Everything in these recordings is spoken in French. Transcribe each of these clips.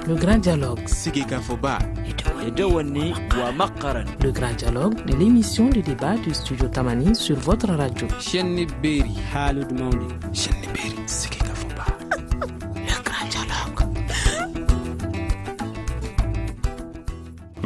Le grand dialogue. Sigika Foba. Edewani wa Makaran. Le grand dialogue de l'émission de débat du studio Tamani sur votre radio. Chenni Beri. Halud Maundi. Chenni Beri. Sigika Foba. Le grand dialogue.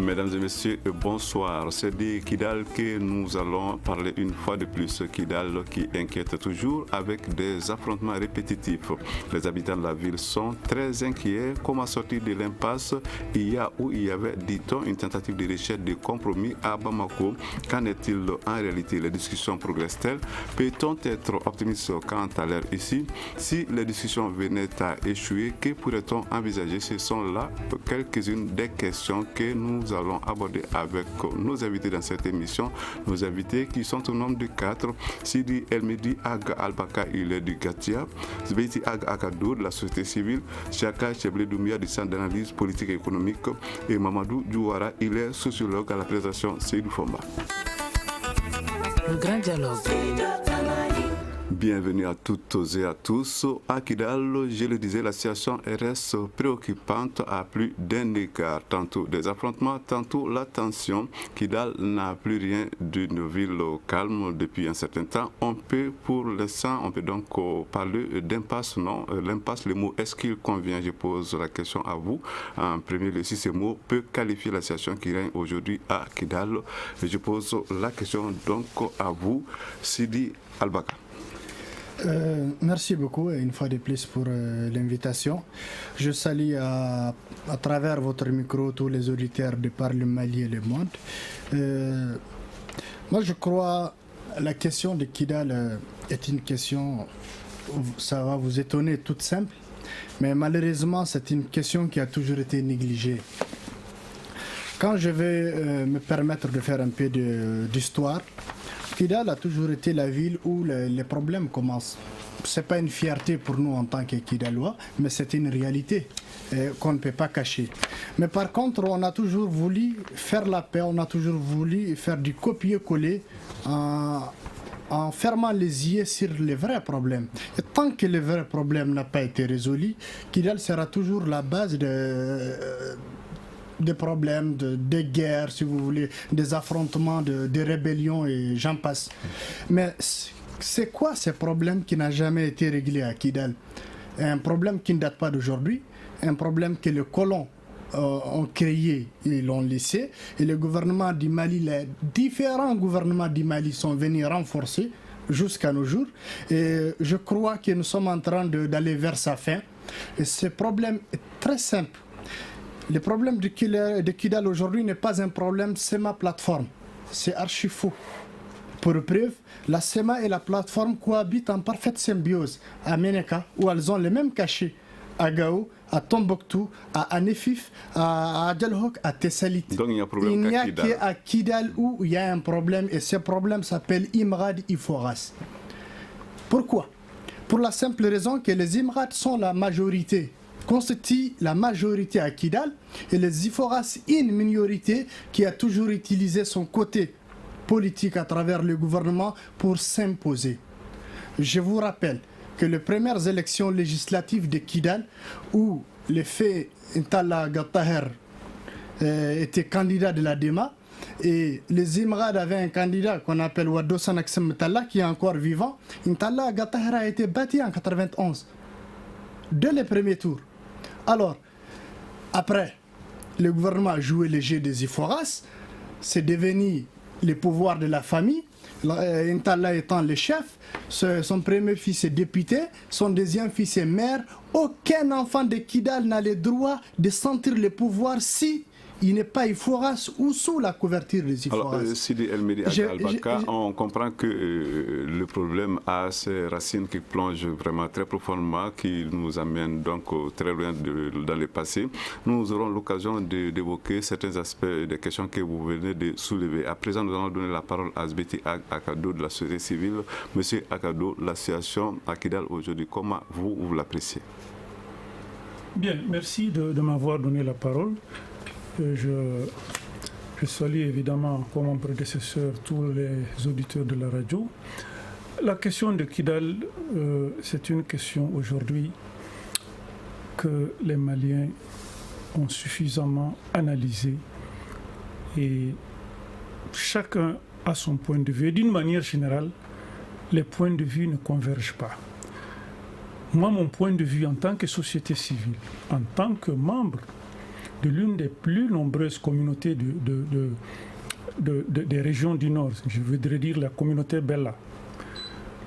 Mesdames et messieurs, bonsoir. C'est de Kidal que nous allons parler une fois de plus. Kidal qui inquiète toujours avec des affrontements répétitifs. Les habitants de la ville sont très inquiets. Comment sortir de l'impasse il y avait, dit-on, une tentative de recherche de compromis à Bamako. Qu'en est-il en réalité? Les discussions progressent-elles? Peut-on être optimiste quant à l'heure ici? Si les discussions venaient à échouer, que pourrait-on envisager? Ce sont là quelques-unes des questions que nous allons aborder avec nos invités dans cette émission. Nos invités qui sont au nombre de 4. Sidi Elmedi Aga Albaka, il est du Gatia. Zbeiti Aga Akadou de la société civile. Chaka Cheble Doumia du centre d'analyse politique et économique. Et Mamadou Djouara, il est sociologue à la présentation Seydou Fomba. Le grand dialogue. Bienvenue à toutes et à tous. À Kidal, je le disais, la situation reste préoccupante à plus d'un égard. Tantôt des affrontements, tantôt la tension. Kidal n'a plus rien d'une ville calme depuis un certain temps. On peut donc parler d'impasse, non? L'impasse, le mot, est-ce qu'il convient? Je pose la question à vous. En premier lieu, si ce mot peut qualifier la situation qui règne aujourd'hui à Kidal. Je pose la question donc à vous, Sidi Albaka. Merci beaucoup une fois de plus pour l'invitation. Je salue à travers votre micro tous les auditeurs de par le Mali et le monde. Moi je crois la question de Kidal est une question, ça va vous étonner, toute simple, mais malheureusement c'est une question qui a toujours été négligée. Quand je vais me permettre de faire un peu d'histoire, Kidal a toujours été la ville où les problèmes commencent. Ce n'est pas une fierté pour nous en tant que Kidalois, mais c'est une réalité qu'on ne peut pas cacher. Mais par contre, on a toujours voulu faire la paix, on a toujours voulu faire du copier-coller en fermant les yeux sur les vrais problèmes. Et tant que le vrai problème n'a pas été résolu, Kidal sera toujours la base des problèmes, des guerres, si vous voulez, des affrontements, des rébellions et j'en passe. Mais c'est quoi ces problèmes qui n'a jamais été réglé à Kidal? Un problème qui ne date pas d'aujourd'hui, un problème que les colons ont créé et l'ont laissé, et le gouvernement du Mali, les différents gouvernements du Mali sont venus renforcer jusqu'à nos jours. Et je crois que nous sommes en train d'aller vers sa fin. Et ce problème est très simple. Le problème de Kidal aujourd'hui n'est pas un problème SEMA plateforme. C'est archi faux. Pour preuve, la SEMA et la plateforme cohabitent en parfaite symbiose à Meneka, où elles ont les mêmes cachets, à Gao, à Tombouctou, à Anefif, à Adelhok, à Tessalit. Donc il n'y a qu'à Kidal où il y a un problème, et ce problème s'appelle Imrad Iforas. Pourquoi? Pour la simple raison que les Imrad sont la majorité, constitue la majorité à Kidal, et les Iforas une minorité qui a toujours utilisé son côté politique à travers le gouvernement pour s'imposer. Je vous rappelle que les premières élections législatives de Kidal, où le fait Intala Gattaher était candidat de la DEMA, et les Imrad avaient un candidat qu'on appelle Wadosan Aksem Talla qui est encore vivant. Intala Gattaher a été bâti en 91 dès les premiers tours. Alors, après, le gouvernement a joué le jeu des Iforas, c'est devenu le pouvoir de la famille, Intala étant le chef, son premier fils est député, son deuxième fils est maire. Aucun enfant de Kidal n'a le droit de sentir le pouvoir si il n'est pas Iforas ou sous la couverture des Iforas. Alors, Sidi Elmedi Albaka, on comprend que le problème a ses racines qui plongent vraiment très profondément, qui nous amènent donc très loin dans le passé. Nous aurons l'occasion d'évoquer certains aspects des questions que vous venez de soulever. À présent, nous allons donner la parole à Zbeiti Akadou de la société civile. Monsieur Akadou, la situation à Kidal aujourd'hui, comment vous l'appréciez? Bien, merci de m'avoir donné la parole. Je salue évidemment, comme mon prédécesseur, tous les auditeurs de la radio. La question de Kidal, c'est une question aujourd'hui que les Maliens ont suffisamment analysé et chacun a son point de vue. Et d'une manière générale, les points de vue ne convergent pas. Moi, mon point de vue en tant que société civile, en tant que membre de l'une des plus nombreuses communautés des régions du Nord, je voudrais dire la communauté Bella.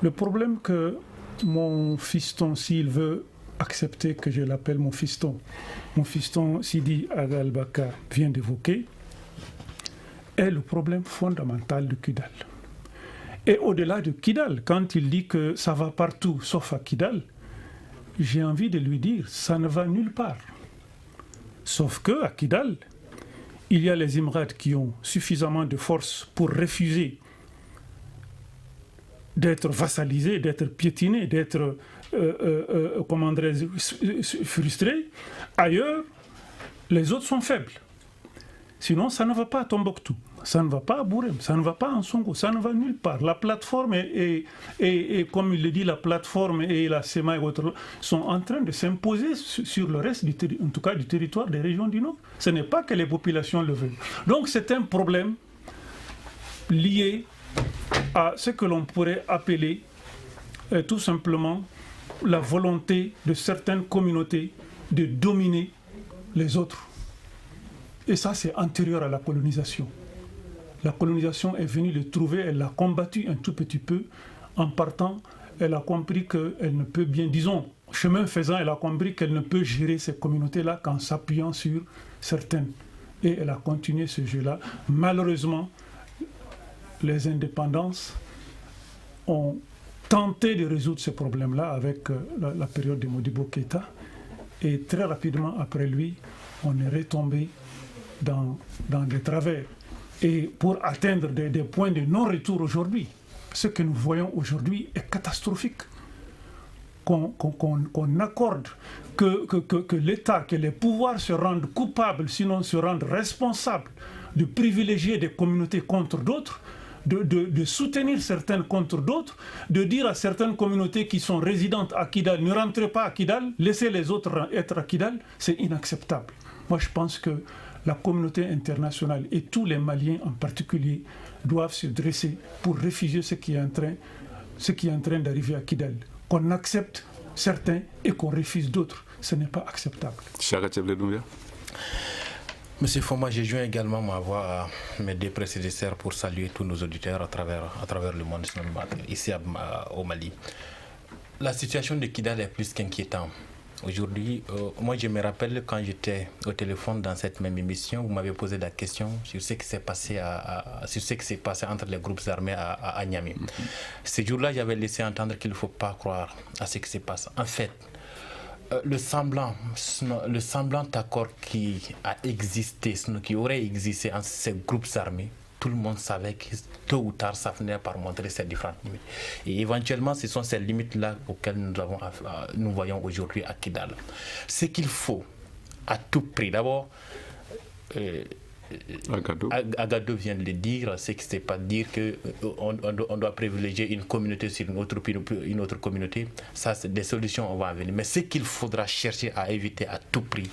Le problème que mon fiston, s'il veut accepter que je l'appelle mon fiston Sidi Aga El-Bakar vient d'évoquer, est le problème fondamental de Kidal. Et au-delà de Kidal, quand il dit que ça va partout sauf à Kidal, j'ai envie de lui dire, ça ne va nulle part. Sauf qu'à Kidal, il y a les Imrad qui ont suffisamment de force pour refuser d'être vassalisés, d'être piétinés, d'être frustrés. Ailleurs, les autres sont faibles. Sinon, ça ne va pas à Tombouctou, ça ne va pas à Bourem, ça ne va pas à Nsongo, ça ne va nulle part. La plateforme et comme il le dit, la plateforme et la SEMA et autres sont en train de s'imposer sur le reste, en tout cas du territoire des régions du Nord. Ce n'est pas que les populations le veulent. Donc c'est un problème lié à ce que l'on pourrait appeler tout simplement la volonté de certaines communautés de dominer les autres. Et ça, c'est antérieur à la colonisation. La colonisation est venue le trouver, elle l'a combattu un tout petit peu. En partant, elle a compris qu'elle ne peut bien, disons, chemin faisant, elle a compris qu'elle ne peut gérer ces communautés-là qu'en s'appuyant sur certaines. Et elle a continué ce jeu-là. Malheureusement, les indépendances ont tenté de résoudre ce problème-là avec la période de Modibo Keïta. Et très rapidement après lui, on est retombé dans des travers. Et pour atteindre des points de non-retour aujourd'hui, ce que nous voyons aujourd'hui est catastrophique. Qu'on accorde que l'État, que les pouvoirs se rendent coupables, sinon se rendent responsables de privilégier des communautés contre d'autres, de soutenir certaines contre d'autres, de dire à certaines communautés qui sont résidentes à Kidal, ne rentrez pas à Kidal, laissez les autres être à Kidal, c'est inacceptable. Moi, je pense que la communauté internationale et tous les Maliens en particulier doivent se dresser pour refuser ce qui est en train d'arriver à Kidal. Qu'on accepte certains et qu'on refuse d'autres, ce n'est pas acceptable. Monsieur Foma, je joins également ma voix à mes deux prédécesseurs pour saluer tous nos auditeurs à travers le monde ici au Mali. La situation de Kidal est plus qu'inquiétante. Aujourd'hui, moi je me rappelle quand j'étais au téléphone dans cette même émission, vous m'avez posé la question sur ce qui s'est passé, entre les groupes armés à Niamey. Ce jour-là, j'avais laissé entendre qu'il ne faut pas croire à ce qui se passe. En fait, le semblant d'accord qui a existé, qui aurait existé entre ces groupes armés, tout le monde savait que tôt ou tard, ça venait par montrer ces différentes limites. Et éventuellement, ce sont ces limites-là auxquelles nous voyons aujourd'hui à Kidal. Ce qu'il faut, à tout prix, d'abord, Agado vient de le dire, c'est que c'est pas dire qu'on doit privilégier une communauté sur une autre communauté. Ça, c'est des solutions, on va en venir. Mais ce qu'il faudra chercher à éviter à tout prix,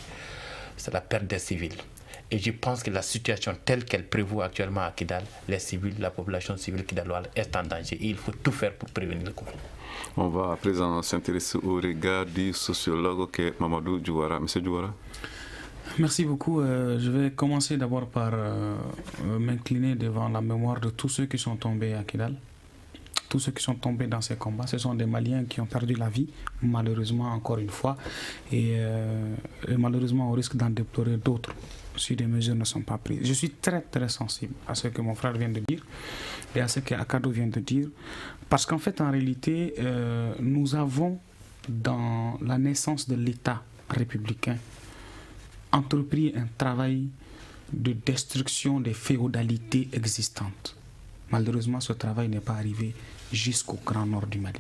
c'est la perte des civils. Et je pense que la situation telle qu'elle prévaut actuellement à Kidal, les civils, la population civile kidaloise est en danger. Et il faut tout faire pour prévenir le conflit. On va à présent s'intéresser au regard du sociologue qui est Mamadou Djouara. Monsieur Djouara. Merci beaucoup. Je vais commencer d'abord par m'incliner devant la mémoire de tous ceux qui sont tombés à Kidal. Tous ceux qui sont tombés dans ces combats, ce sont des Maliens qui ont perdu la vie, malheureusement encore une fois, et malheureusement on risque d'en déplorer d'autres si des mesures ne sont pas prises. Je suis très très sensible à ce que mon frère vient de dire et à ce que Akado vient de dire, parce qu'en fait en réalité nous avons dans la naissance de l'État républicain entrepris un travail de destruction des féodalités existantes. Malheureusement, ce travail n'est pas arrivé jusqu'au grand nord du Mali.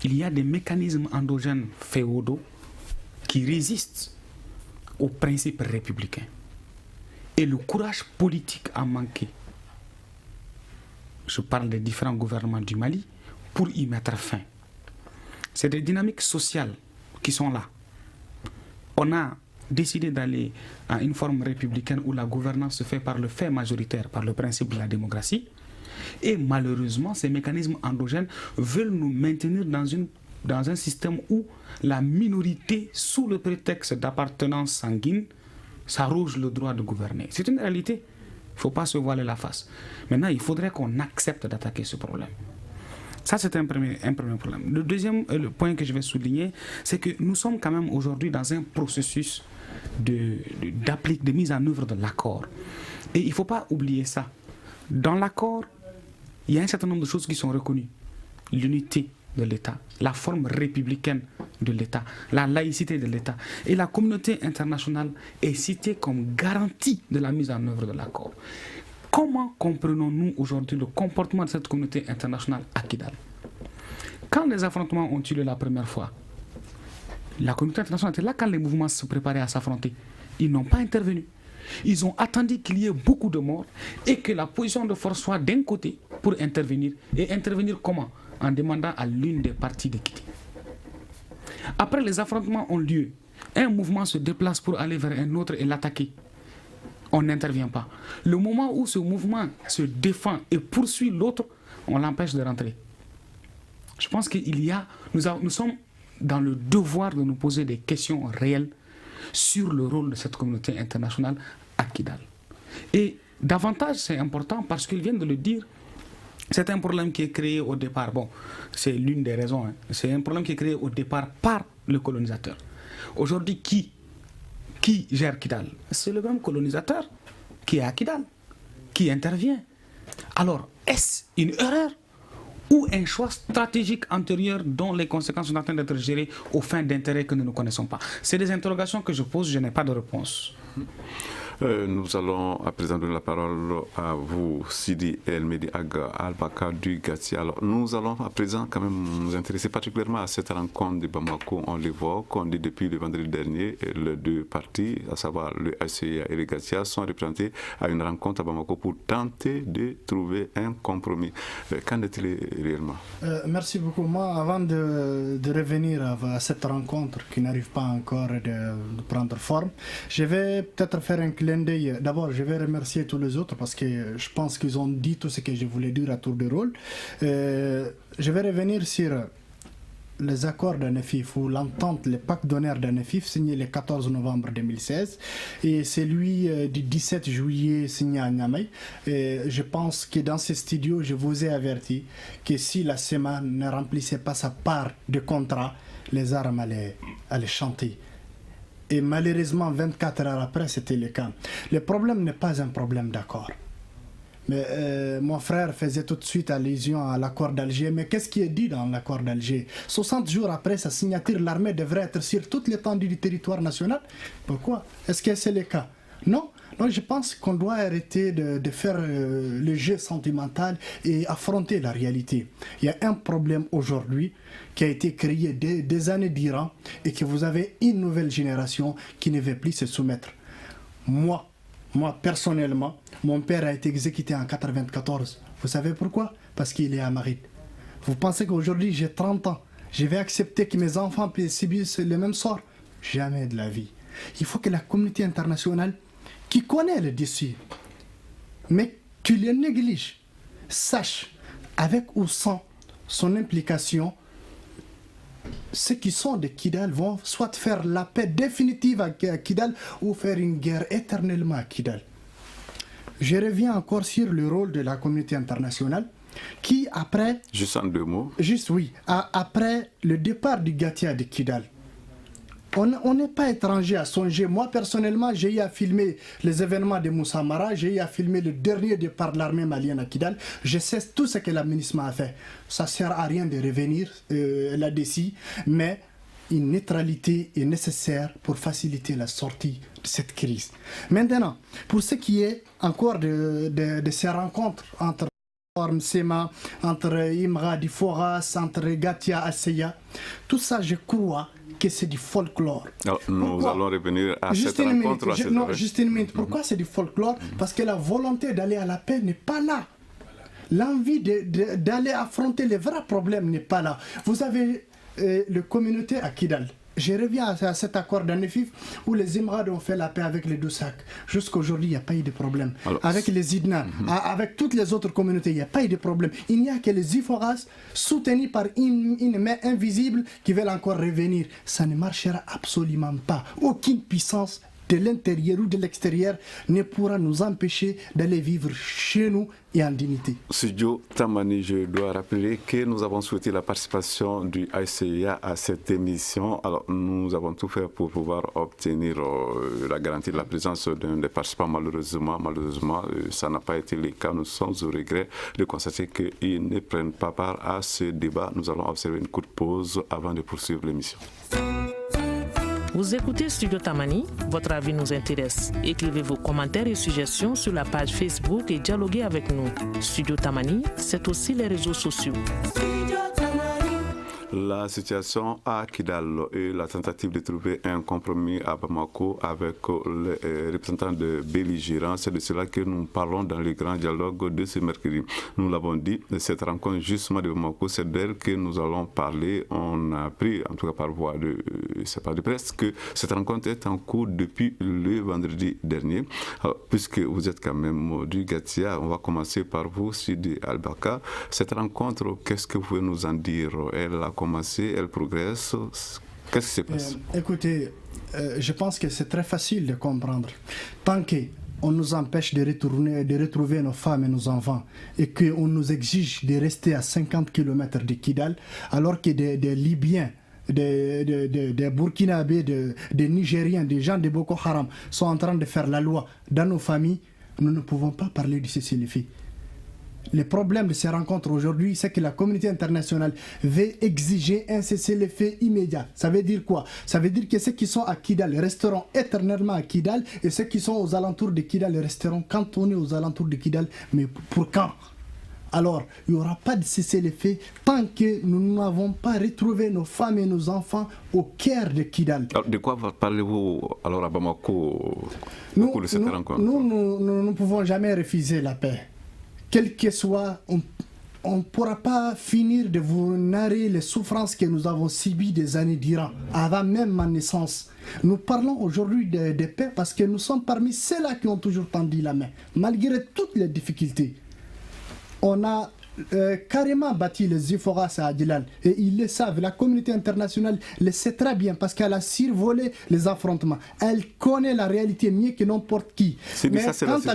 Il y a des mécanismes endogènes féodaux qui résistent aux principes républicains. Et le courage politique a manqué. Je parle des différents gouvernements du Mali pour y mettre fin. C'est des dynamiques sociales qui sont là. on a décidé d'aller à une forme républicaine où la gouvernance se fait par le fait majoritaire, par le principe de la démocratie. Et malheureusement, ces mécanismes endogènes veulent nous maintenir dans un système où la minorité, sous le prétexte d'appartenance sanguine, s'arroge le droit de gouverner. C'est une réalité. Il ne faut pas se voiler la face. Maintenant, il faudrait qu'on accepte d'attaquer ce problème. Ça, c'est un premier problème. Le deuxième point que je vais souligner, c'est que nous sommes quand même aujourd'hui dans un processus de mise en œuvre de l'accord. Et il ne faut pas oublier ça. Dans l'accord, il y a un certain nombre de choses qui sont reconnues. L'unité de l'État, la forme républicaine de l'État, la laïcité de l'État. Et la communauté internationale est citée comme garantie de la mise en œuvre de l'accord. Comment comprenons-nous aujourd'hui le comportement de cette communauté internationale à Kidal? Quand les affrontements ont eu lieu la première fois, la communauté internationale était là quand les mouvements se préparaient à s'affronter. Ils n'ont pas intervenu. Ils ont attendu qu'il y ait beaucoup de morts et que la position de force soit d'un côté pour intervenir. Et intervenir comment? En demandant à l'une des parties de quitter. Après, les affrontements ont lieu. Un mouvement se déplace pour aller vers un autre et l'attaquer. On n'intervient pas. Le moment où ce mouvement se défend et poursuit l'autre, on l'empêche de rentrer. Je pense nous sommes dans le devoir de nous poser des questions réelles sur le rôle de cette communauté internationale à Kidal. Et davantage, c'est important parce qu'ils viennent de le dire. C'est un problème qui est créé au départ. Bon, c'est l'une des raisons. C'est un problème qui est créé au départ par le colonisateur. Aujourd'hui, qui gère Kidal? C'est le même colonisateur qui est à Kidal, qui intervient. Alors, est-ce une erreur ou un choix stratégique antérieur dont les conséquences sont en train d'être gérées aux fins d'intérêt que nous ne connaissons pas? C'est des interrogations que je pose, je n'ai pas de réponse. Nous allons à présent donner la parole à vous, Sidi El Mehdi Aga Al-Bakar du Gati. Alors, nous allons à présent quand même nous intéresser particulièrement à cette rencontre de Bamako. On l'évoque, on dit depuis le vendredi dernier, les deux partis, à savoir le HCA et le Gatia, sont représentés à une rencontre à Bamako pour tenter de trouver un compromis. Qu'en est-il réellement? Merci beaucoup. Moi, avant de revenir à cette rencontre qui n'arrive pas encore de prendre forme, je vais peut-être faire un clin d'œil. D'abord, je vais remercier tous les autres parce que je pense qu'ils ont dit tout ce que je voulais dire à tour de rôle. Je vais revenir sur les accords d'Anefif ou l'entente, le pacte d'honneur d'Anefif signé le 14 novembre 2016 et celui du 17 juillet signé à Niamey. Je pense que dans ce studio, je vous ai averti que si la SEMA ne remplissait pas sa part de contrat, les armes allaient chanter. Et malheureusement, 24 heures après, c'était le cas. Le problème n'est pas un problème d'accord. Mais mon frère faisait tout de suite allusion à l'accord d'Alger. Mais qu'est-ce qui est dit dans l'accord d'Alger? 60 jours après sa signature, l'armée devrait être sur toute l'étendue du territoire national. Pourquoi? Est-ce que c'est le cas? Non. Donc je pense qu'on doit arrêter de faire le jeu sentimental et affronter la réalité. Il y a un problème aujourd'hui qui a été créé des années d'Iran et que vous avez une nouvelle génération qui ne veut plus se soumettre. Moi personnellement, mon père a été exécuté en 1994. Vous savez pourquoi? Parce qu'il est amaride. Vous pensez qu'aujourd'hui j'ai 30 ans, je vais accepter que mes enfants subissent le même sort? Jamais de la vie. Il faut que la communauté internationale qui connaît le dossier, mais qui le néglige, sache, avec ou sans son implication, ceux qui sont de Kidal vont soit faire la paix définitive à Kidal ou faire une guerre éternellement à Kidal. Je reviens encore sur le rôle de la communauté internationale qui après... Juste en deux mots. Juste oui. Après le départ du Gatia de Kidal, on n'est pas étranger à songer. Moi, personnellement, j'ai eu à filmer les événements de Moussa Mara, j'ai eu à filmer le dernier départ de l'armée malienne à Kidal. Je sais tout ce que l'administration a fait. Ça ne sert à rien de revenir là-dessus, mais une neutralité est nécessaire pour faciliter la sortie de cette crise. Maintenant, pour ce qui est encore de ces rencontres entre SEMA, entre Imrad Foras, entre Gatia Asseya, tout ça, je crois que c'est du folklore. Alors, nous allons revenir à cette rencontre. Juste une minute. Pourquoi c'est du folklore? Parce que la volonté d'aller à la paix n'est pas là. L'envie d'aller affronter les vrais problèmes n'est pas là. Vous avez la communauté à Kidal je reviens à cet accord d'Anefif où les Émirats ont fait la paix avec les Doussak. Jusqu'à aujourd'hui, il n'y a pas eu de problème. Alors, avec les Idna, avec toutes les autres communautés, il n'y a pas eu de problème. Il n'y a que les Iforas soutenus par une main invisible qui veulent encore revenir. Ça ne marchera absolument pas. Aucune puissance de l'intérieur ou de l'extérieur ne pourra nous empêcher d'aller vivre chez nous et en dignité. Studio Tamani, je dois rappeler que nous avons souhaité la participation du ICIA à cette émission. Alors, nous avons tout fait pour pouvoir obtenir la garantie de la présence d'un des participants. Malheureusement, ça n'a pas été le cas. Nous sommes au regret de constater qu'ils ne prennent pas part à ce débat. Nous allons observer une courte pause avant de poursuivre l'émission. Vous écoutez Studio Tamani, votre avis nous intéresse. Écrivez vos commentaires et suggestions sur la page Facebook et dialoguez avec nous. Studio Tamani, c'est aussi les réseaux sociaux. La situation à Kidal et la tentative de trouver un compromis à Bamako avec les représentants de belligérants, c'est de cela que nous parlons dans le grand dialogue de ce mercredi. Nous l'avons dit, cette rencontre justement de Bamako, c'est d'elle que nous allons parler. On a appris, en tout cas par voie de presse, que cette rencontre est en cours depuis le vendredi dernier. Alors, puisque vous êtes quand même du Gatia, on va commencer par vous, Sidi Albaka. Cette rencontre, qu'est-ce que vous pouvez nous en dire? Elle a commencé, elle progresse. Qu'est-ce qui se passe? Écoutez, je pense que c'est très facile de comprendre. Tant qu'on nous empêche de retrouver nos femmes et nos enfants et qu'on nous exige de rester à 50 km de Kidal, alors que des Libyens, des Burkinabés, des Nigériens, des gens de Boko Haram sont en train de faire la loi dans nos familles, nous ne pouvons pas parler du cessez-le-feu. Le problème de ces rencontres aujourd'hui, c'est que la communauté internationale veut exiger un cessez-le-feu immédiat. Ça veut dire quoi? Ça veut dire que ceux qui sont à Kidal resteront éternellement à Kidal et ceux qui sont aux alentours de Kidal resteront cantonnés aux alentours de Kidal. Mais pour quand? Alors, il n'y aura pas de cessez-le-feu tant que nous n'avons pas retrouvé nos femmes et nos enfants au cœur de Kidal. Alors, de quoi parlez-vous alors à Bamako au cours de cette rencontre? Nous ne pouvons jamais refuser la paix. Quel que soit, on ne pourra pas finir de vous narrer les souffrances que nous avons subies des années durant, avant même ma naissance. Nous parlons aujourd'hui de paix parce que nous sommes parmi ceux-là qui ont toujours tendu la main, malgré toutes les difficultés. On a carrément bâti les Iforas à Adilan et ils le savent, la communauté internationale le sait très bien parce qu'elle a survolé les affrontements, elle connaît la réalité mieux que n'importe qui. Mais quand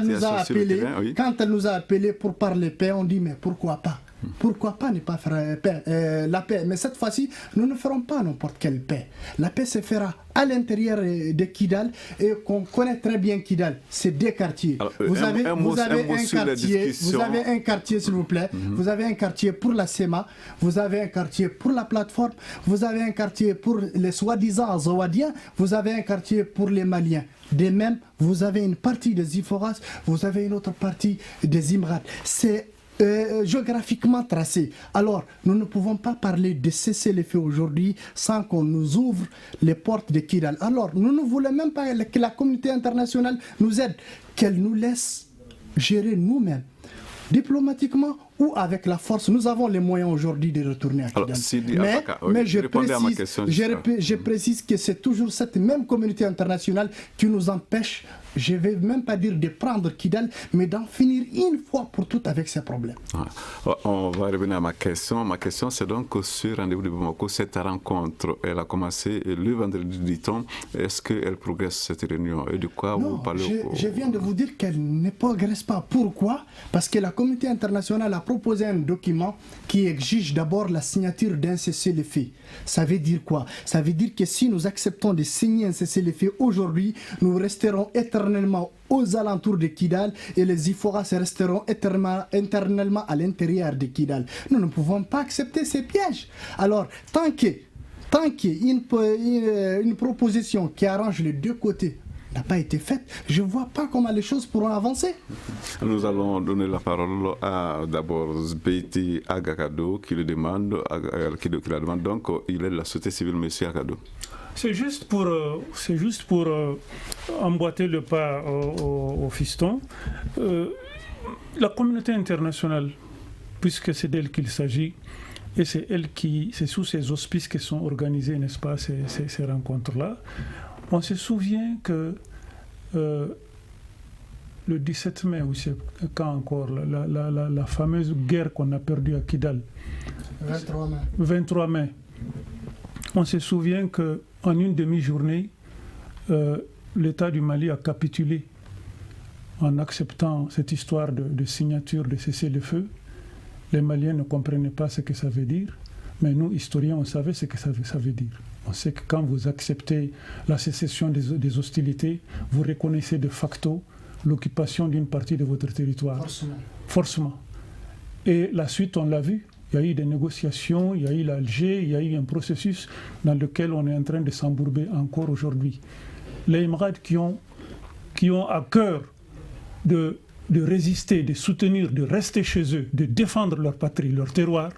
elle nous a appelés pour parler paix, on dit mais pourquoi pas? Pourquoi pas ne pas faire la paix? Mais cette fois-ci, nous ne ferons pas n'importe quelle paix. La paix se fera à l'intérieur de Kidal et qu'on connaît très bien Kidal. C'est deux quartiers. Alors, vous avez un quartier, s'il vous plaît. Vous avez un quartier pour la SEMA, vous avez un quartier pour la plateforme, vous avez un quartier pour les soi-disant Azawadiens, vous avez un quartier pour les Maliens. De même, vous avez une partie des Iforas, vous avez une autre partie des Imrats. C'est géographiquement tracé. Alors, nous ne pouvons pas parler de cessez-le-feu aujourd'hui sans qu'on nous ouvre les portes de Kidal. Alors, nous ne voulons même pas que la communauté internationale nous aide, qu'elle nous laisse gérer nous-mêmes, diplomatiquement ou avec la force. Nous avons les moyens aujourd'hui de retourner à Kidal. Mais je précise que c'est toujours cette même communauté internationale qui nous empêche, je ne vais même pas dire de prendre Kidal, mais d'en finir une fois pour toutes avec ces problèmes. On va revenir à ma question. Ma question, c'est donc sur rendez-vous de Bamako. Cette rencontre, elle a commencé le vendredi, dit-on. Est-ce qu'elle progresse, cette réunion? Et de quoi vous parlez? Je viens de vous dire qu'elle ne progresse pas. Pourquoi? Parce que la communauté internationale a proposé un document qui exige d'abord la signature d'un cessez-le-feu. Ça veut dire quoi? Ça veut dire que si nous acceptons de signer un cessez-le-feu aujourd'hui, nous resterons éternellement aux alentours de Kidal et les Iforas resteront éternellement à l'intérieur de Kidal. Nous ne pouvons pas accepter ces pièges. Alors, tant qu'il y a une proposition qui arrange les deux côtés n'a pas été faite, je ne vois pas comment les choses pourront avancer. Nous allons donner la parole à d'abord Zbeiti Agakado qui la demande. Donc, il est de la société civile, monsieur Agado. C'est juste pour emboîter le pas au fiston. La communauté internationale, puisque c'est d'elle qu'il s'agit, et c'est sous ses auspices que sont organisées, n'est-ce pas, ces rencontres-là. On se souvient que le 17 mai, ou c'est quand encore, la fameuse guerre qu'on a perdue à Kidal. 23 mai. On se souvient qu'en une demi-journée, l'État du Mali a capitulé en acceptant cette histoire de signature de cessez-le-feu. Les Maliens ne comprenaient pas ce que ça veut dire, mais nous, historiens, on savait ce que ça veut dire. On sait que quand vous acceptez la cessation des hostilités, vous reconnaissez de facto l'occupation d'une partie de votre territoire. Forcément. Et la suite, on l'a vu. Il y a eu des négociations, il y a eu l'Alger, il y a eu un processus dans lequel on est en train de s'embourber encore aujourd'hui. Les Imrad qui ont à cœur de résister, de soutenir, de rester chez eux, de défendre leur patrie, leur terroir,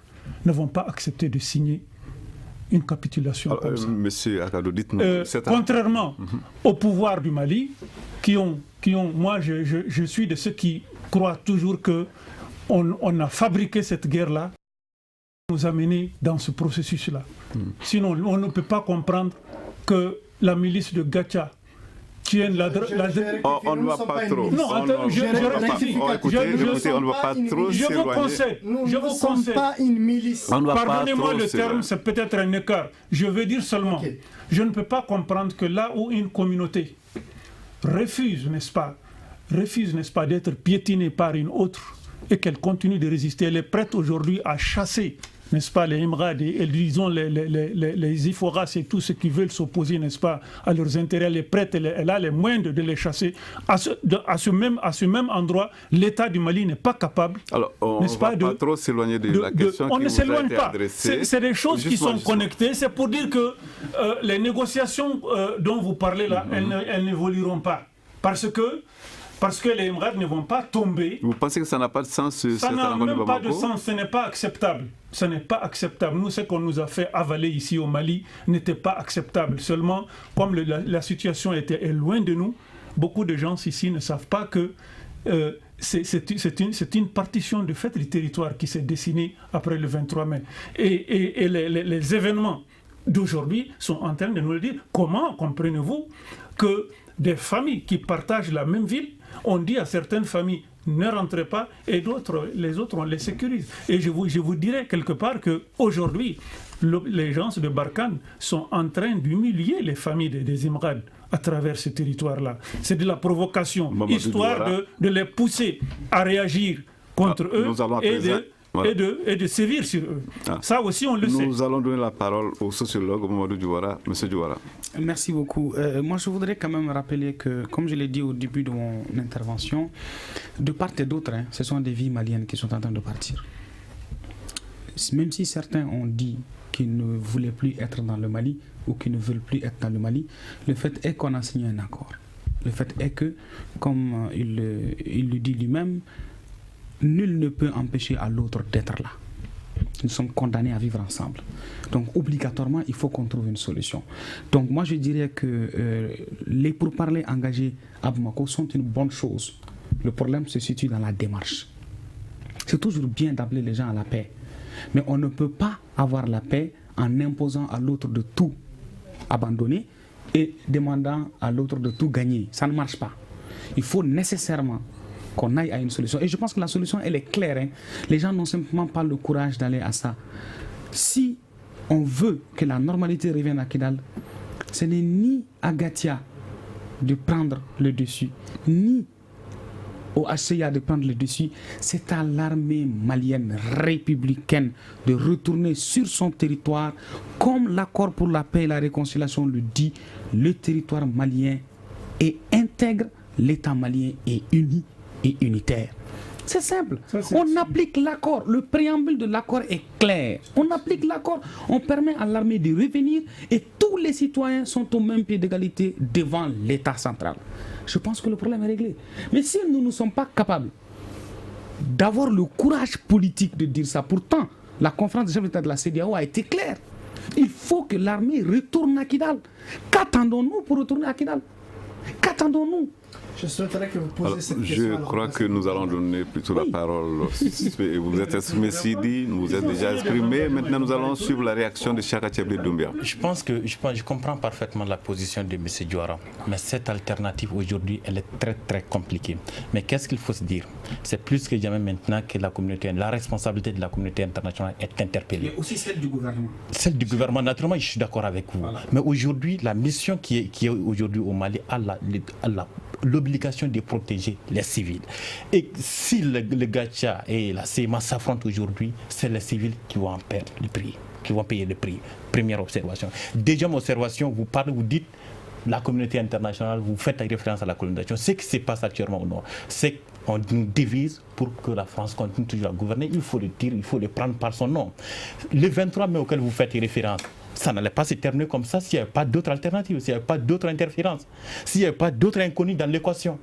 ne vont pas accepter de signer une capitulation comme ça. Monsieur Akado, dites-nous. Contrairement au pouvoir du Mali, qui ont moi je suis de ceux qui croient toujours qu'on a fabriqué cette guerre-là, nous a menés dans ce processus-là. Sinon, on ne peut pas comprendre que la milice de Gacha tienne on ne va pas trop. Non, attends, je on ne va pas trop je vous conseille. Nous ne sommes pas une milice. Pardonnez-moi le terme, c'est peut-être un écart. Je veux dire seulement, je ne peux pas comprendre que là où une communauté refuse, n'est-ce pas, d'être piétinée par une autre et qu'elle continue de résister, elle est prête aujourd'hui à chasser, n'est-ce pas, les Imrad et disons les Iforas et tous ceux qui veulent s'opposer, n'est-ce pas, à leurs intérêts, elle est prête, elle a les moyens de les chasser. À ce même endroit, l'État du Mali n'est pas capable, n'est-ce pas, de trop s'éloigner de la question on qui ne vous s'éloigne a été pas. adressée. C'est des choses qui sont connectées. C'est pour dire que les négociations dont vous parlez là, elles n'évolueront pas. Parce que les Imrad ne vont pas tomber. Vous pensez que ça n'a pas de sens? Ça n'a même pas de sens, ce n'est pas acceptable. Ce n'est pas acceptable. Nous, ce qu'on nous a fait avaler ici au Mali n'était pas acceptable. Seulement, comme la situation est loin de nous, beaucoup de gens ici ne savent pas que c'est une partition de fait du territoire qui s'est dessinée après le 23 mai. Et les événements d'aujourd'hui sont en train de nous le dire. Comment comprenez-vous que des familles qui partagent la même ville, on dit à certaines familles ne rentrez pas et les autres on les sécurise. Et je vous dirais quelque part qu'aujourd'hui, les gens de Barkhane sont en train d'humilier les familles des Imrad à travers ce territoire-là. C'est de la provocation, histoire de les pousser à réagir contre eux et de sévir sur eux. Ça aussi, on le sait. Nous allons donner la parole au sociologue Mamadou Diouara. Monsieur Diouara. Merci beaucoup. Moi, je voudrais quand même rappeler que, comme je l'ai dit au début de mon intervention, de part et d'autre, ce sont des vies maliennes qui sont en train de partir. Même si certains ont dit qu'ils ne voulaient plus être dans le Mali ou qu'ils ne veulent plus être dans le Mali, le fait est qu'on a signé un accord. Le fait est que, comme il le dit lui-même, nul ne peut empêcher à l'autre d'être là. Nous sommes condamnés à vivre ensemble. Donc, obligatoirement, il faut qu'on trouve une solution. Donc, moi, je dirais que les pourparlers engagés à Bamako sont une bonne chose. Le problème se situe dans la démarche. C'est toujours bien d'appeler les gens à la paix. Mais on ne peut pas avoir la paix en imposant à l'autre de tout abandonner et demandant à l'autre de tout gagner. Ça ne marche pas. Il faut nécessairement qu'on aille à une solution. Et je pense que la solution, elle est claire. Les gens n'ont simplement pas le courage d'aller à ça. Si on veut que la normalité revienne à Kidal, ce n'est ni à Gatia de prendre le dessus, ni au HCA de prendre le dessus, c'est à l'armée malienne républicaine de retourner sur son territoire, comme l'accord pour la paix et la réconciliation le dit, le territoire malien est intègre, l'État malien est uni et unitaire. C'est simple. On applique l'accord. Le préambule de l'accord est clair. On applique l'accord. On permet à l'armée de revenir et tous les citoyens sont au même pied d'égalité devant l'État central. Je pense que le problème est réglé. Mais si nous ne sommes pas capables d'avoir le courage politique de dire ça, pourtant, la conférence des chefs d'État de la CEDEAO a été claire. Il faut que l'armée retourne à Kidal. Qu'attendons-nous pour retourner à Kidal? Qu'attendons-nous? Je souhaiterais que vous posiez cette question. Je crois que nous allons donner plutôt la parole. Vous êtes exprimé Sidi, vous êtes déjà exprimé. Maintenant, nous allons suivre la réaction de Chaka Tchebli Doumbia. Je comprends parfaitement la position de M. Diawara. Mais cette alternative aujourd'hui, elle est très très compliquée. Mais qu'est-ce qu'il faut se dire? C'est plus que jamais maintenant que la responsabilité de la communauté internationale est interpellée. Mais aussi celle du gouvernement. Celle du gouvernement, naturellement, je suis d'accord avec vous. Voilà. Mais aujourd'hui, la mission qui est aujourd'hui au Mali a l'obligation de protéger les civils. Et si le Gacha et la CEMA s'affrontent aujourd'hui, c'est les civils qui vont en perdre le prix, qui vont payer le prix. Première observation. Deuxième observation, vous parlez, vous dites la communauté internationale, vous faites référence à la colonisation. Ce qui se passe actuellement au Nord, c'est qu'on nous divise pour que la France continue toujours à gouverner. Il faut le dire, il faut le prendre par son nom. Le 23 mai auquel vous faites référence, ça n'allait pas se terminer comme ça s'il n'y avait pas d'autres alternatives, s'il n'y avait pas d'autres interférences, s'il n'y avait pas d'autres inconnus dans l'équation.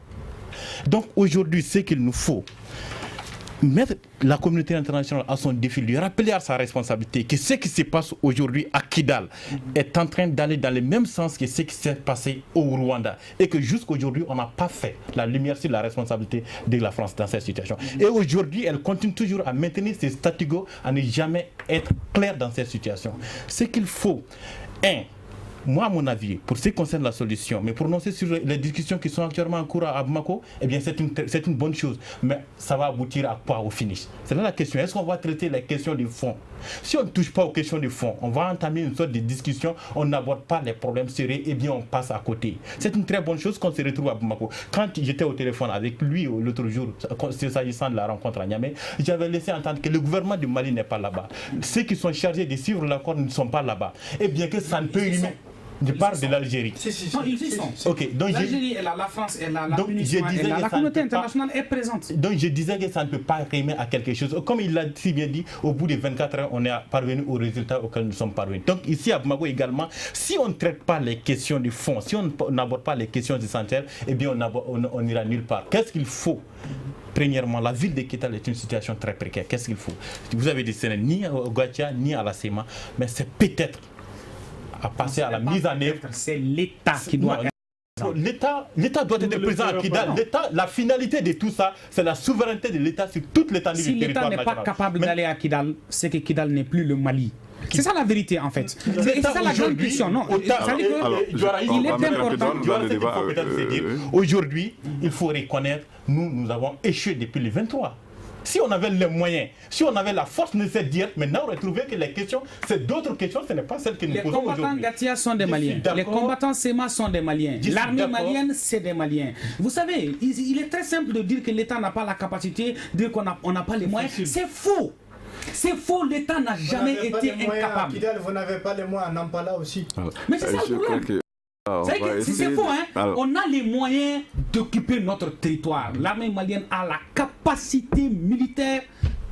Donc aujourd'hui, ce qu'il nous faut, mettre la communauté internationale à son défi, lui rappeler à sa responsabilité que ce qui se passe aujourd'hui à Kidal est en train d'aller dans le même sens que ce qui s'est passé au Rwanda et que jusqu'aujourd'hui on n'a pas fait la lumière sur la responsabilité de la France dans cette situation. Et aujourd'hui elle continue toujours à maintenir ses statu quo, à ne jamais être claire dans cette situation. Ce qu'il faut, moi, à mon avis, pour ce qui concerne la solution, mais prononcer sur les discussions qui sont actuellement en cours à Bamako, eh bien, c'est une bonne chose. Mais ça va aboutir à quoi au finish? C'est là la question. Est-ce qu'on va traiter les questions de fond? Si on ne touche pas aux questions de fond, on va entamer une sorte de discussion, on n'aborde pas les problèmes sérieux, eh bien, on passe à côté. C'est une très bonne chose qu'on se retrouve à Bamako. Quand j'étais au téléphone avec lui l'autre jour, s'agissant de la rencontre à Niamey, j'avais laissé entendre que le gouvernement du Mali n'est pas là-bas. Ceux qui sont chargés de suivre l'accord ne sont pas là-bas. Et bien que ça ne peut rimer. Je parle de l'Algérie. Non, ils y sont. Okay, l'Algérie, elle a la France, elle a la communauté internationale est présente. Donc je disais que ça ne peut pas rimer à quelque chose. Comme il l'a si bien dit, au bout de 24 heures, on est parvenu au résultat auquel nous sommes parvenus. Donc ici à Bamako également, si on ne traite pas les questions de fond, si on n'aborde pas les questions essentielles, eh bien on n'ira nulle part. Qu'est-ce qu'il faut? Premièrement, la ville de Kidal est une situation très précaire. Qu'est-ce qu'il faut? Vous avez dit ce n'est ni au Gacha ni à la CEMA, mais c'est peut-être à passer à la mise en œuvre. C'est l'État qui doit être. L'État doit être présent à Kidal. La finalité de tout ça, c'est la souveraineté de l'État sur toute l'étendue du territoire national. Si l'État n'est pas capable d'aller à Kidal, c'est que Kidal n'est plus le Mali. C'est ça la vérité en fait. C'est ça la grande question. Non, il est important. Aujourd'hui, il faut reconnaître, nous avons échoué depuis le 23. Si on avait les moyens, si on avait la force nécessaire de dire, maintenant on aurait trouvé que les questions, c'est d'autres questions, ce n'est pas celles que nous posons aujourd'hui. Les combattants Gatia sont des Maliens, les combattants SEMA sont des Maliens, l'armée malienne c'est des Maliens. Vous savez, il est très simple de dire que l'État n'a pas la capacité, de dire qu'on n'a pas les moyens. C'est faux. C'est faux, l'État n'a jamais été incapable. Vous n'avez pas les moyens, à Nampala aussi. Mais c'est ça le problème. C'est faux, hein? Alors, on a les moyens d'occuper notre territoire. L'armée malienne a la capacité militaire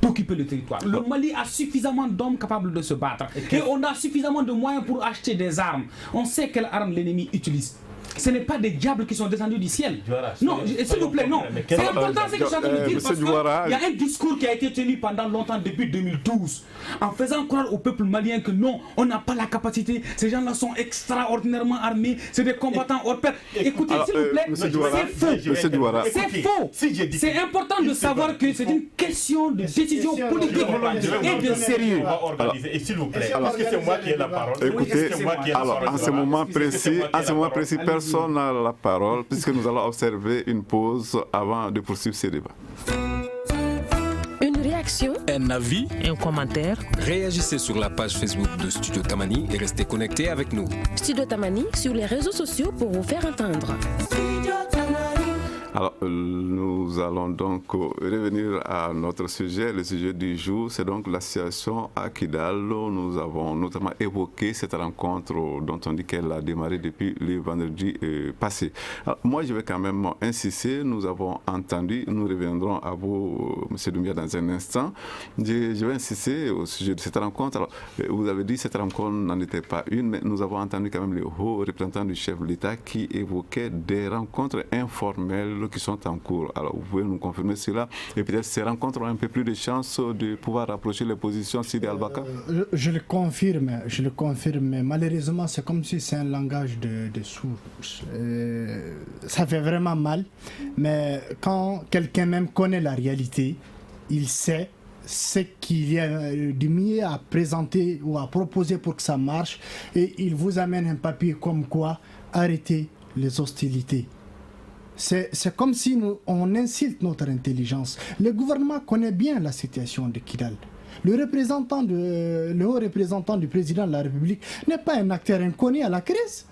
d'occuper le territoire. Le Mali a suffisamment d'hommes capables de se battre. Et on a suffisamment de moyens pour acheter des armes. On sait quelles armes l'ennemi utilise. Ce n'est pas des diables qui sont descendus du ciel. Non, s'il vous plaît, non. C'est important ce que je suis en train de dire parce qu'il y a un discours qui a été tenu pendant longtemps depuis 2012 en faisant croire au peuple malien que non, on n'a pas la capacité. Ces gens-là sont extraordinairement armés. C'est des combattants hors pair. Écoutez, s'il vous plaît, c'est faux. C'est faux. C'est important de savoir que c'est une question de décision politique et de sérieux. Et s'il vous plaît, parce que c'est moi qui ai la parole. Écoutez, alors en ce moment précis, personne n'a la parole puisque nous allons observer une pause avant de poursuivre ce débat. Une réaction, un avis, un commentaire. Réagissez sur la page Facebook de Studio Tamani et restez connectés avec nous. Studio Tamani sur les réseaux sociaux pour vous faire entendre. Alors, nous allons donc revenir à notre sujet. Le sujet du jour, c'est donc la situation à Kidal. Nous avons notamment évoqué cette rencontre dont on dit qu'elle a démarré depuis le vendredi passé. Alors, moi, je vais quand même insister. Nous avons entendu, nous reviendrons à vous, M. Doumbia, dans un instant. Je vais insister au sujet de cette rencontre. Alors, vous avez dit que cette rencontre n'en était pas une, mais nous avons entendu quand même le haut représentant du chef de l'État qui évoquait des rencontres informelles dialogue qui sont en cours. Alors, vous pouvez nous confirmer cela et peut-être ces rencontres ont un peu plus de chances de pouvoir rapprocher les positions Sidi Al-Bakar? Je le confirme, mais malheureusement, c'est comme si c'est un langage de sourds. Ça fait vraiment mal, mais quand quelqu'un même connaît la réalité, il sait ce qu'il y a de mieux à présenter ou à proposer pour que ça marche, et il vous amène un papier comme quoi arrêtez les hostilités. C'est comme si on insulte notre intelligence. Le gouvernement connaît bien la situation de Kidal. Le haut représentant du président de la République n'est pas un acteur inconnu à la crise.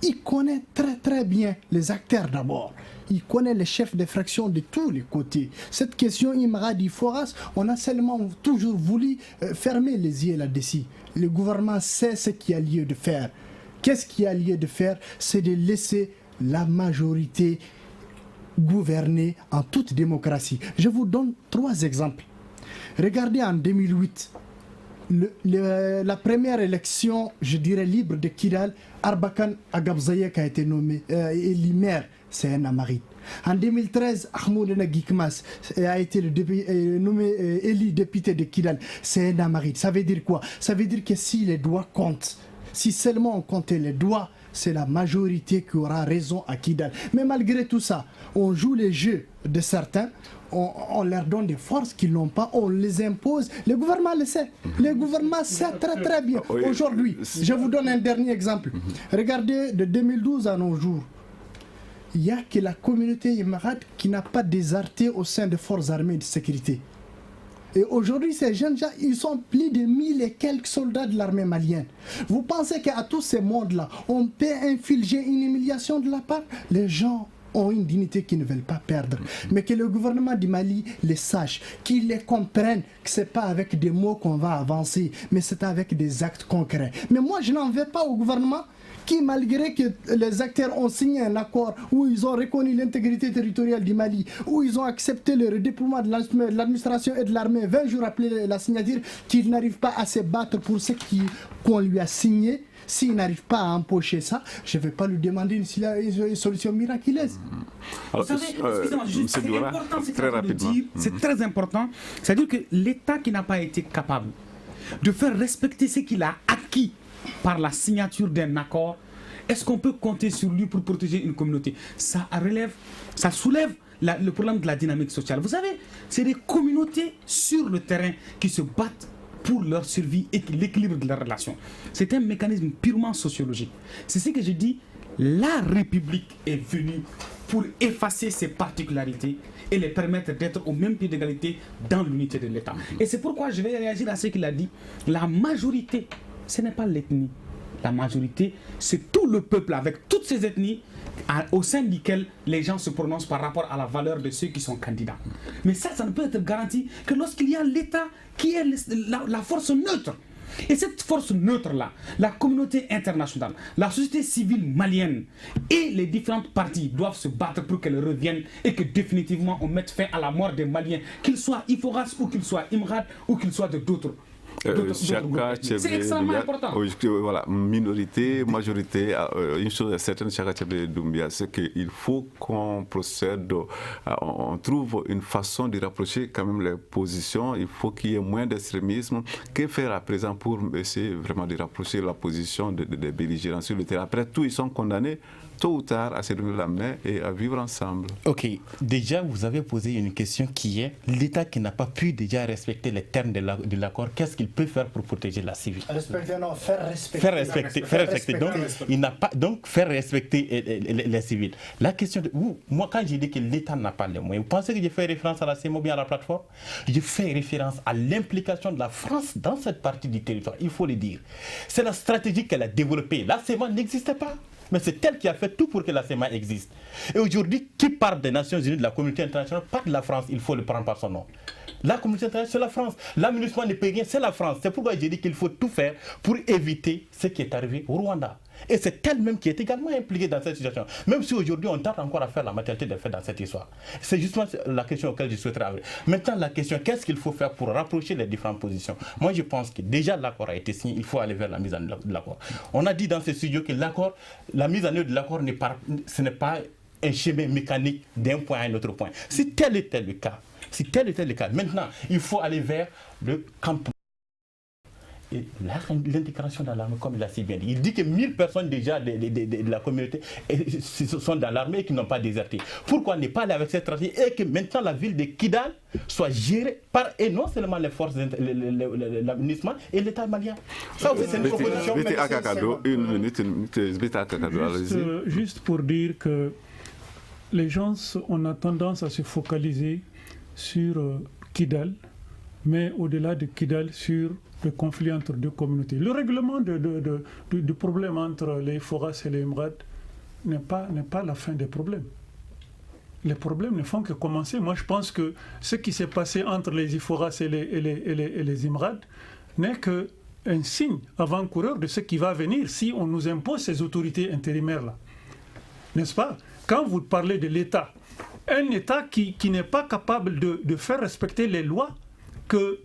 Il connaît très très bien les acteurs d'abord. Il connaît les chefs de fraction de tous les côtés. Cette question Imrad Foras, on a seulement toujours voulu fermer les yeux là-dessus. Le gouvernement sait ce qu'il y a lieu de faire. Qu'est-ce qu'il y a lieu de faire? C'est de laisser la majorité gouverner en toute démocratie. Je vous donne 3 exemples. Regardez en 2008, la première élection, je dirais libre de Kidal, Arbakan Agabzayek a été nommé élu maire, c'est un Amarit. En 2013, Ahmoud Nagikmas a été nommé élu député de Kidal, c'est un Amarit. Ça veut dire quoi? Ça veut dire que si les doigts comptent, si seulement on comptait les doigts, c'est la majorité qui aura raison à Kidal. Mais malgré tout ça, on joue les jeux de certains, on leur donne des forces qu'ils n'ont pas, on les impose. Le gouvernement le sait. Le gouvernement sait très très bien. Aujourd'hui, je vous donne un dernier exemple. Regardez, de 2012 à nos jours, il n'y a que la communauté Imrad qui n'a pas déserté au sein des forces armées de sécurité. Et aujourd'hui, ces jeunes gens, ils sont plus de 1000 et quelques soldats de l'armée malienne. Vous pensez qu'à tous ces mondes-là, on peut infliger une humiliation de la part? Les gens ont une dignité qu'ils ne veulent pas perdre. Mais que le gouvernement du Mali les sache, qu'ils les comprennent, que ce n'est pas avec des mots qu'on va avancer, mais c'est avec des actes concrets. Mais moi, je n'en veux pas au gouvernement qui, malgré que les acteurs ont signé un accord où ils ont reconnu l'intégrité territoriale du Mali, où ils ont accepté le redéploiement de l'administration et de l'armée 20 jours après la signature, qu'ils n'arrivent pas à se battre pour ce qu'on lui a signé. S'il n'arrive pas à empocher ça, je ne vais pas lui demander une solution miraculeuse. Alors, vous savez, excusez-moi, c'est important, c'est très rapidement. C'est très important. C'est-à-dire que l'État qui n'a pas été capable de faire respecter ce qu'il a acquis par la signature d'un accord, est-ce qu'on peut compter sur lui pour protéger une communauté? Ça soulève le problème de la dynamique sociale. Vous savez, c'est des communautés sur le terrain qui se battent pour leur survie et l'équilibre de leurs relations. C'est un mécanisme purement sociologique. C'est ce que je dis, la République est venue pour effacer ces particularités et les permettre d'être au même pied d'égalité dans l'unité de l'État. Et c'est pourquoi je vais réagir à ce qu'il a dit. La majorité, ce n'est pas l'ethnie. La majorité, c'est tout le peuple avec toutes ces ethnies au sein duquel les gens se prononcent par rapport à la valeur de ceux qui sont candidats. Mais ça ne peut être garanti que lorsqu'il y a l'État qui est la force neutre. Et cette force neutre-là, la communauté internationale, la société civile malienne et les différentes parties doivent se battre pour qu'elle revienne et que définitivement on mette fin à la mort des Maliens, qu'ils soient Iforas ou qu'ils soient Imrad ou qu'ils soient d'autres. C'est extrêmement important. Voilà, minorité, majorité, une chose est certaine, Chaka Tchèbre Doumbia, c'est qu'il faut qu'on procède, on trouve une façon de rapprocher quand même les positions, il faut qu'il y ait moins d'extrémisme. Que faire à présent pour essayer vraiment de rapprocher la position des belligérants sur le terrain? Après tout, ils sont condamnés tôt ou tard à se donner la main et à vivre ensemble. Ok, déjà vous avez posé une question qui est l'État qui n'a pas pu déjà respecter les termes de l'accord, qu'est-ce qu'il peut faire pour protéger la civile? Faire respecter. Donc, il n'a pas, donc faire respecter les civils. La question de moi quand j'ai dit que l'État n'a pas les moyens, vous pensez que je fais référence à la CEMO ou bien à la plateforme? Je fais référence à l'implication de la France dans cette partie du territoire, il faut le dire. C'est la stratégie qu'elle a développée. La CEMO n'existait pas. Mais c'est elle qui a fait tout pour que la CEMA existe. Et aujourd'hui, qui parle des Nations Unies, de la communauté internationale, parle de la France, il faut le prendre par son nom. La communauté internationale, c'est la France. L'aménagement ne paye rien, c'est la France. C'est pourquoi j'ai dit qu'il faut tout faire pour éviter ce qui est arrivé au Rwanda. Et c'est elle-même qui est également impliquée dans cette situation. Même si aujourd'hui, on tarde encore à faire la matérialité des faits dans cette histoire. C'est justement la question auquel je souhaiterais arriver. Maintenant, la question, qu'est-ce qu'il faut faire pour rapprocher les différentes positions? Moi, je pense que déjà l'accord a été signé, il faut aller vers la mise en œuvre de l'accord. On a dit dans ce studio que l'accord, la mise en œuvre de l'accord, ce n'est pas un chemin mécanique d'un point à un autre point. Si tel était le cas, maintenant, il faut aller vers le campement. Et l'intégration dans l'armée, comme il a si bien dit. Il dit que 1000 personnes déjà de la communauté sont dans l'armée et qui n'ont pas déserté. Pourquoi ne pas aller avec cette stratégie et que maintenant la ville de Kidal soit gérée par, et non seulement les forces de l'administration et l'État malien. Ça aussi, c'est une proposition. Juste pour dire que les gens, on a tendance à se focaliser sur Kidal, mais au-delà de Kidal, sur le conflit entre deux communautés. Le règlement du problème entre les Foras et les Imrad n'est pas la fin des problèmes. Les problèmes ne font que commencer. Moi, je pense que ce qui s'est passé entre les Iforas et les Imrad n'est qu'un signe avant-coureur de ce qui va venir si on nous impose ces autorités intérimaires-là. N'est-ce pas? Quand vous parlez de l'État, un État qui n'est pas capable de faire respecter les lois que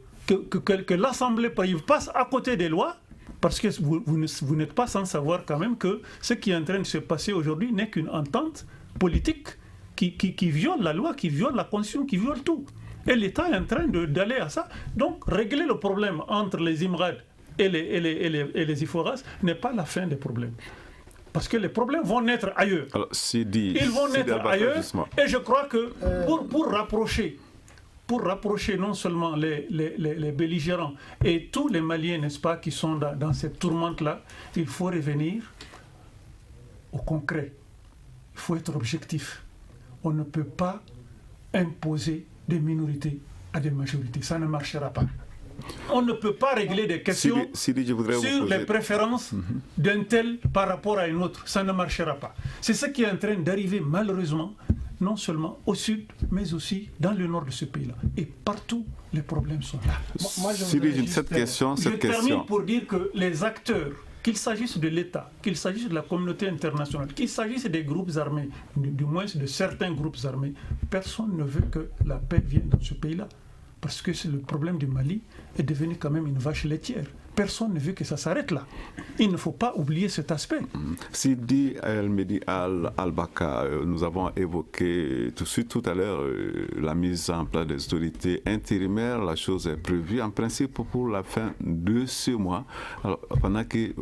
l'Assemblée passe à côté des lois, parce que vous n'êtes pas sans savoir quand même que ce qui est en train de se passer aujourd'hui n'est qu'une entente politique qui viole la loi, qui viole la Constitution, qui viole tout. Et l'État est en train d'aller à ça. Donc régler le problème entre les Imrad et les Iforas n'est pas la fin des problèmes. Parce que les problèmes vont naître ailleurs. Alors, ils vont naître ailleurs. Et je crois que pour rapprocher non seulement les belligérants et tous les Maliens, n'est-ce pas, qui sont dans cette tourmente-là, il faut revenir au concret. Il faut être objectif. On ne peut pas imposer des minorités à des majorités. Ça ne marchera pas. On ne peut pas régler des questions sur les préférences d'un tel par rapport à un autre. Ça ne marchera pas. C'est ce qui est en train d'arriver malheureusement, non seulement au sud, mais aussi dans le nord de ce pays-là. Et partout, les problèmes sont là. Moi, je termine pour dire que les acteurs, qu'il s'agisse de l'État, qu'il s'agisse de la communauté internationale, qu'il s'agisse des groupes armés, du moins de certains groupes armés, personne ne veut que la paix vienne dans ce pays-là. Parce que le problème du Mali est devenu quand même une vache laitière. Personne ne veut que ça s'arrête là. Il ne faut pas oublier cet aspect. Sidi El-Mehdi Al-Baka, nous avons évoqué tout à l'heure la mise en place des autorités intérimaires. La chose est prévue en principe pour la fin de ce mois. Alors, pendant que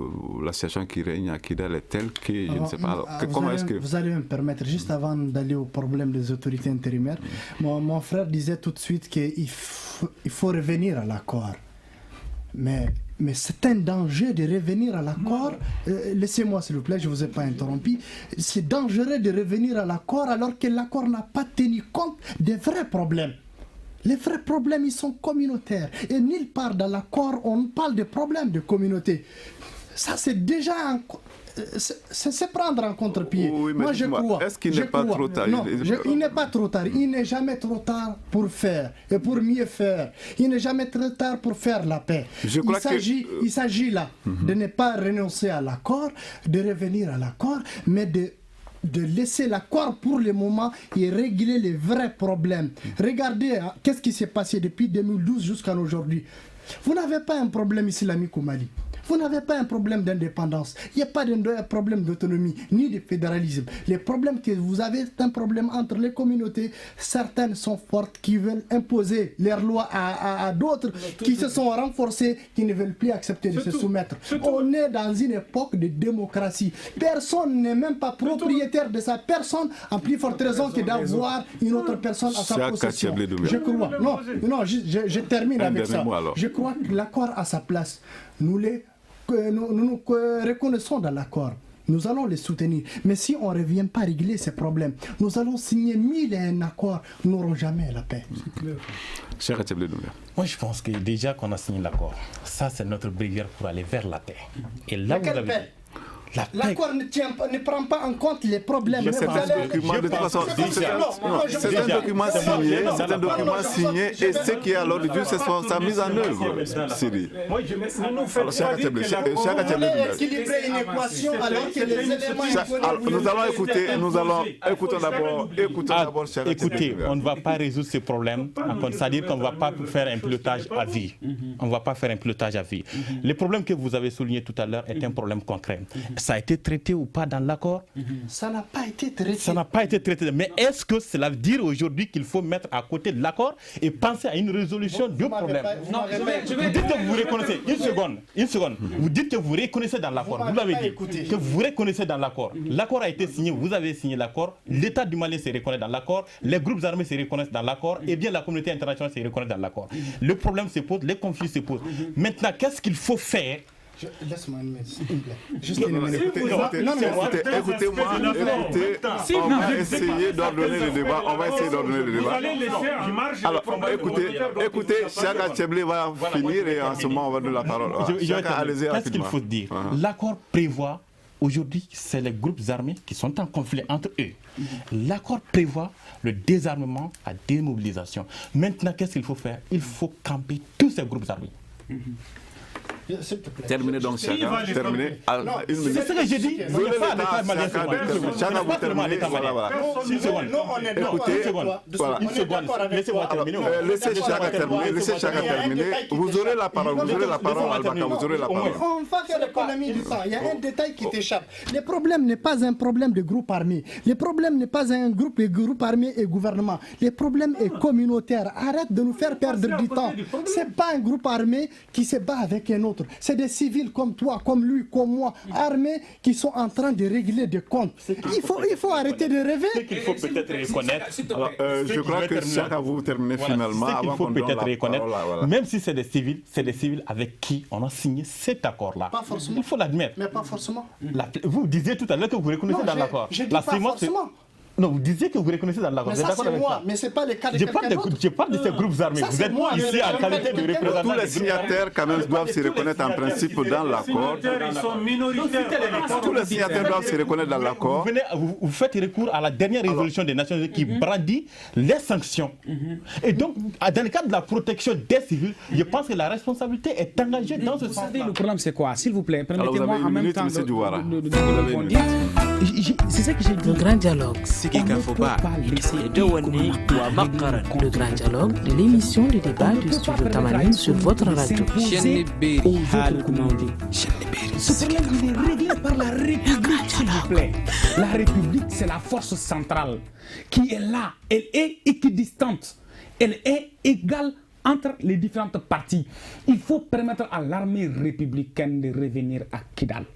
la situation qui règne à Kidal est telle que je ne sais pas. Alors, comment est-ce que... Vous allez me permettre, juste avant d'aller au problème des autorités intérimaires, mon frère disait tout de suite qu'il faut revenir à l'accord. Mais c'est un danger de revenir à l'accord. Laissez-moi s'il vous plaît, je ne vous ai pas interrompu. C'est dangereux de revenir à l'accord alors que l'accord n'a pas tenu compte des vrais problèmes. Les vrais problèmes, ils sont communautaires. Et nulle part dans l'accord, on parle de problèmes de communauté. Ça, c'est déjà... C'est prendre en contre-pied. Oui, moi, je crois. Est-ce qu'il n'est pas trop tard? Non, il n'est pas trop tard. Il n'est jamais trop tard pour faire et pour mieux faire. Il n'est jamais trop tard pour faire la paix. Il s'agit là de ne pas renoncer à l'accord, de revenir à l'accord, mais de laisser l'accord pour le moment et régler les vrais problèmes. Regardez, qu'est-ce qui s'est passé depuis 2012 jusqu'à aujourd'hui. Vous n'avez pas un problème islamique au Mali. Vous n'avez pas un problème d'indépendance. Il n'y a pas de problème d'autonomie, ni de fédéralisme. Les problèmes que vous avez, c'est un problème entre les communautés. Certaines sont fortes, qui veulent imposer leurs lois à d'autres, qui se sont renforcées, qui ne veulent plus accepter de se soumettre. On est dans une époque de démocratie. Personne n'est même pas propriétaire de sa personne, en plus forte raison que d'avoir une autre personne à sa possession. Je crois. Non, je termine avec ça. Je crois que l'accord a sa place. Nous nous reconnaissons dans l'accord. Nous allons les soutenir. Mais si on ne revient pas régler ces problèmes, nous allons signer 1001 accords. Nous n'aurons jamais la paix. Cher Moi, je pense que déjà qu'on a signé l'accord, ça, c'est notre brigade pour aller vers la paix. Et là, vous avez... L'accord ne prend pas en compte les problèmes. C'est un document signé et ce qui est à l'ordre du jour, c'est sa mise en œuvre. Équilibrer une équation alors que les éléments... Nous allons écouter d'abord. Écoutez, on ne va pas résoudre ce problème. C'est-à-dire qu'on ne va pas faire un pilotage à vie. On ne va pas faire un pilotage à vie. Le problème que vous avez souligné tout à l'heure est un problème concret. ça a été traité ou pas dans l'accord? Ça n'a pas été traité. Ça n'a pas été traité. Mais est-ce que cela veut dire aujourd'hui qu'il faut mettre à côté de l'accord et penser à une résolution du problème? Non, vous dites que vous reconnaissez. Une seconde. Vous dites que vous reconnaissez dans l'accord. Vous l'avez dit. Que vous reconnaissez dans l'accord. L'accord a été signé. Vous avez signé l'accord. L'État du Mali se reconnaît dans l'accord. Les groupes armés se reconnaissent dans l'accord. Et bien la communauté internationale se reconnaît dans l'accord. Le problème se pose, les conflits se posent. Maintenant, qu'est-ce qu'il faut faire? Laisse-moi une minute, s'il vous plaît. Juste une minute. Écoutez-moi, on va essayer d'ordonner le débat. Vous allez laisser en marge. Alors, écoutez, Chaka Tcheblé va finir et en ce moment, on va donner la parole. Qu'est-ce qu'il faut dire? L'accord prévoit, aujourd'hui, c'est les groupes armés qui sont en conflit entre eux. L'accord prévoit le désarmement, la démobilisation. Maintenant, qu'est-ce qu'il faut faire? Il faut camper tous ces groupes armés. Terminez donc, Chaka. Terminez. C'est ce que j'ai dit. Vous voulez l'État malien. Chaka, vous terminez. Voilà. Écoutez, laissez-moi terminer. Laissez Chaka terminer. Vous aurez la parole. Vous aurez la parole. On va faire l'économie du temps. Il y a un détail qui t'échappe. Le problème n'est pas un problème de groupe armé. Le problème n'est pas un groupe armé et gouvernement. Le problème est communautaire. Arrête de nous faire perdre du temps. C'est pas un groupe armé qui se bat avec un autre. C'est des civils comme toi, comme lui, comme moi, armés, qui sont en train de régler des comptes. Il faut arrêter de rêver. Ce qu'il faut peut-être reconnaître, je crois que Chaka vous terminez finalement. Ce qu'il faut peut-être reconnaître, même si c'est des civils avec qui on a signé cet accord-là. Pas forcément. Il faut l'admettre. Mais pas forcément. Vous disiez tout à l'heure que vous reconnaissez dans l'accord. Je dis pas forcément. Non, vous disiez que vous reconnaissez dans l'accord. Mais ça, c'est moi, mais ce n'est pas le cas de quelqu'un d'autre. Je parle de ces groupes armés. Vous êtes ici en qualité de représentant. Tous les signataires, quand même, doivent se reconnaître en principe dans l'accord. Ils sont minoritaires. Tous les signataires doivent se reconnaître dans l'accord. Vous faites recours à la dernière résolution des Nations Unies qui brandit les sanctions. Et donc, dans le cadre de la protection des civils, je pense que la responsabilité est engagée dans ce sens. Vous savez, le problème, c'est quoi? S'il vous plaît, permettez-moi en même temps de répondre. C'est ça que j'ai dit. Le grand dialogue. Le grand dialogue, l'émission de débat du studio Tamani sur votre radio. Ce problème, il est réglé par la République, s'il vous plaît. La République, c'est la force centrale qui est là. Elle est équidistante. Elle est égale entre les différentes parties. Il faut permettre à l'armée républicaine de revenir à Kidal.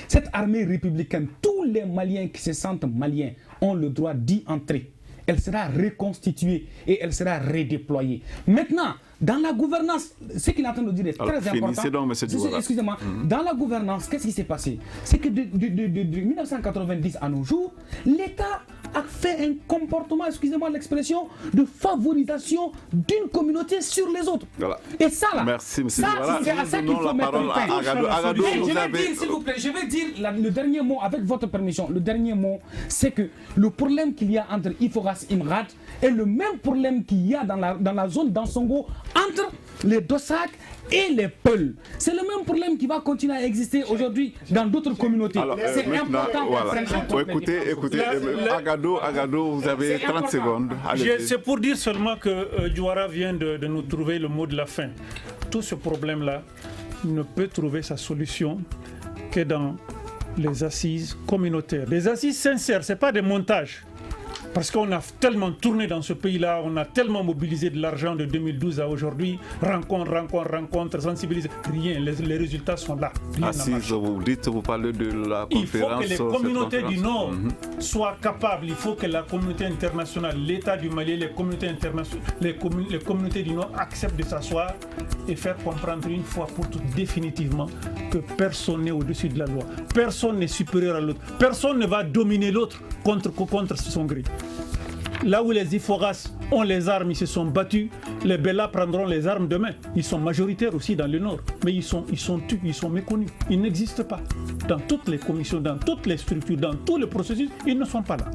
Cette armée républicaine, tous les Maliens qui se sentent Maliens ont le droit d'y entrer. Elle sera reconstituée et elle sera redéployée. Maintenant, dans la gouvernance, ce qu'il est en train de dire est très important. Donc, excusez-moi. Dans la gouvernance, qu'est-ce qui s'est passé? C'est que de 1990 à nos jours, l'État a fait un comportement, excusez-moi l'expression, de favorisation d'une communauté sur les autres. Voilà. Et ça, là, merci, c'est à ça qu'il faut mettre un fin. Je vais dire, s'il vous plaît, je vais dire le dernier mot, avec votre permission. Le dernier mot, c'est que le problème qu'il y a entre Iforas et Imrad est le même problème qu'il y a dans la zone d'Ansongo entre les Dossak et les Peuls. C'est le même problème qui va continuer à exister aujourd'hui dans d'autres communautés. C'est important. Écoutez, Agado, vous avez 30 secondes. C'est pour dire seulement que Diouara vient de nous trouver le mot de la fin. Tout ce problème-là ne peut trouver sa solution que dans les assises communautaires. Des assises sincères, ce n'est pas des montages. Parce qu'on a tellement tourné dans ce pays-là, on a tellement mobilisé de l'argent de 2012 à aujourd'hui, rencontres, sensibiliser. Rien, les résultats sont là. Assises, vous parlez de la conférence. Il faut que les communautés du Nord soient capables, il faut que la communauté internationale, l'État du Mali, les communautés internationales, les communautés du Nord acceptent de s'asseoir et faire comprendre une fois pour toutes définitivement que personne n'est au-dessus de la loi. Personne n'est supérieur à l'autre. Personne ne va dominer l'autre contre son gré. Là où les Iforas ont les armes, ils se sont battus, les Bellas prendront les armes demain. Ils sont majoritaires aussi dans le Nord, mais ils sont tués, ils sont méconnus. Ils n'existent pas. Dans toutes les commissions, dans toutes les structures, dans tous les processus, ils ne sont pas là.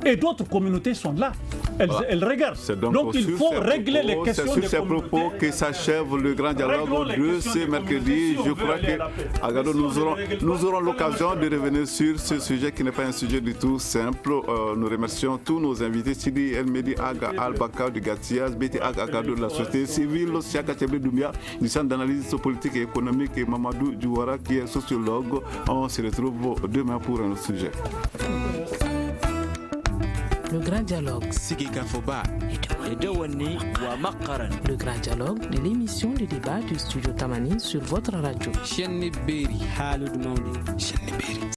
Et d'autres communautés sont là. elles regardent. Donc il faut régler les questions. C'est sur ces propos que s'achève le grand dialogue de ce mercredi. Je crois que Agado, nous aurons l'occasion de revenir sur ce sujet qui n'est pas un sujet du tout simple. Nous remercions tous nos invités, Sidi El Medi Aga Al-Bakar de Gatias, BT Agado de la société civile, Siaka Tchebe Doumia du centre d'analyse politique et économique et Mamadou Djouara qui est sociologue. On se retrouve demain pour un autre sujet. Le grand dialogue. Le grand dialogue de l'émission de débat du studio Tamani sur votre radio.